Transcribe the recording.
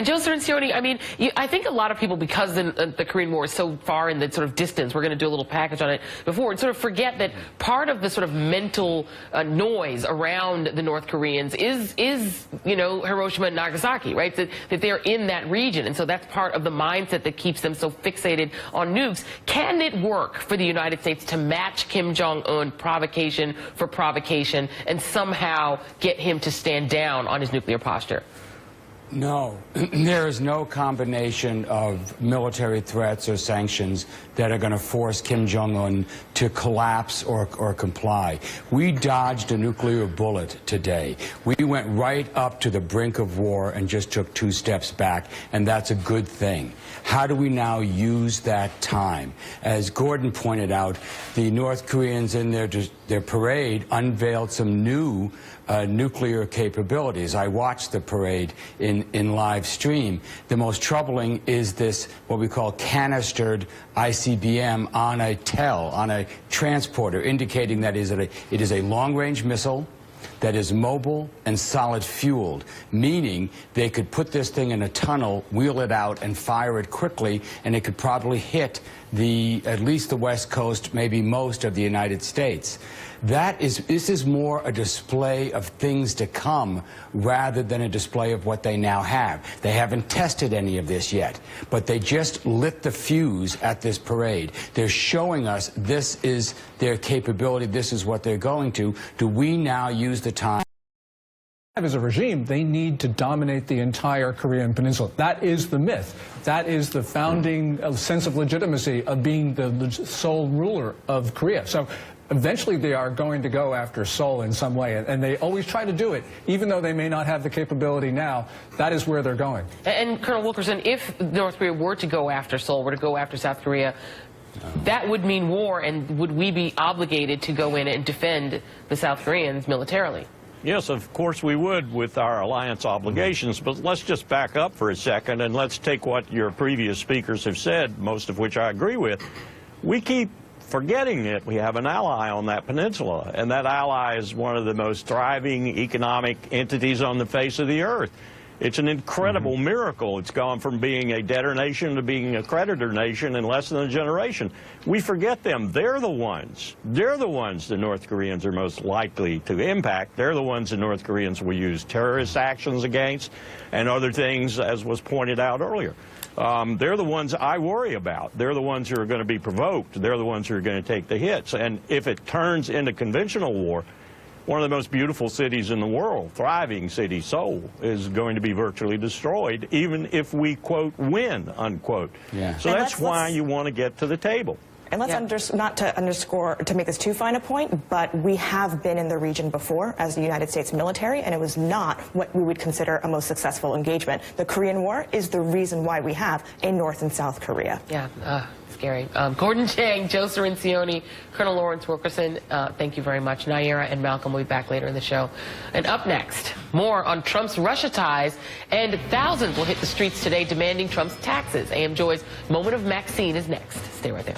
And Joe Cirincione, I mean, I think a lot of people, because the Korean War is so far in the sort of distance, we're going to do a little package on it before, and sort of forget that part of the sort of mental noise around the North Koreans is you know, Hiroshima and Nagasaki, right? That they're in that region, and so that's part of the mindset that keeps them so fixated on nukes. Can it work for the United States to match Kim Jong-un provocation for provocation and somehow get him to stand down on his nuclear posture? No, there is no combination of military threats or sanctions that are going to force Kim Jong-un to collapse or comply. We dodged a nuclear bullet today. We went right up to the brink of war and just took 2 steps back, and that's a good thing. How do we now use that time? As Gordon pointed out, the North Koreans in their parade unveiled some new nuclear capabilities. I watched the parade in live stream. The most troubling is this, what we call canistered ICBM on a transporter, indicating that it is a long-range missile that is mobile and solid fueled, meaning they could put this thing in a tunnel, wheel it out, and fire it quickly, and it could probably hit at least the West Coast, maybe most of the United States. This is more a display of things to come rather than a display of what they now have. They haven't tested any of this yet, but they just lit the fuse at this parade. They're showing us this is their capability, this is what they're going to. Do we now use the time? As a regime, they need to dominate the entire Korean peninsula. That is the myth. That is the founding sense of legitimacy of being the sole ruler of Korea. So eventually they are going to go after Seoul in some way, and they always try to do it, even though they may not have the capability now. That is where they're going. And Colonel Wilkerson, if North Korea were to go after Seoul, were to go after South Korea, that would mean war, and would we be obligated to go in and defend the South Koreans militarily? Yes, of course we would with our alliance obligations, but let's just back up for a second and let's take what your previous speakers have said, most of which I agree with. We keep forgetting that we have an ally on that peninsula, and that ally is one of the most thriving economic entities on the face of the earth. It's an incredible miracle. It's gone from being a debtor nation to being a creditor nation in less than a generation. We forget them. They're the ones the North Koreans are most likely to impact. They're the ones the North Koreans will use terrorist actions against and other things, as was pointed out earlier. They're the ones I worry about. They're the ones who are going to be provoked. They're the ones who are going to take the hits. And if it turns into conventional war, one of the most beautiful cities in the world, thriving city, Seoul, is going to be virtually destroyed, even if we, quote, win, unquote. Yeah. So that's why you want to get to the table. And let's not to underscore, to make this too fine a point, but we have been in the region before as the United States military, and it was not what we would consider a most successful engagement. The Korean War is the reason why we have a North and South Korea. Yeah, scary. Gordon Chang, Joe Cirincione, Colonel Lawrence Wilkerson, thank you very much. Naira and Malcolm will be back later in the show. And up next, more on Trump's Russia ties, and thousands will hit the streets today demanding Trump's taxes. AM Joy's Moment of Maxine is next. Stay right there.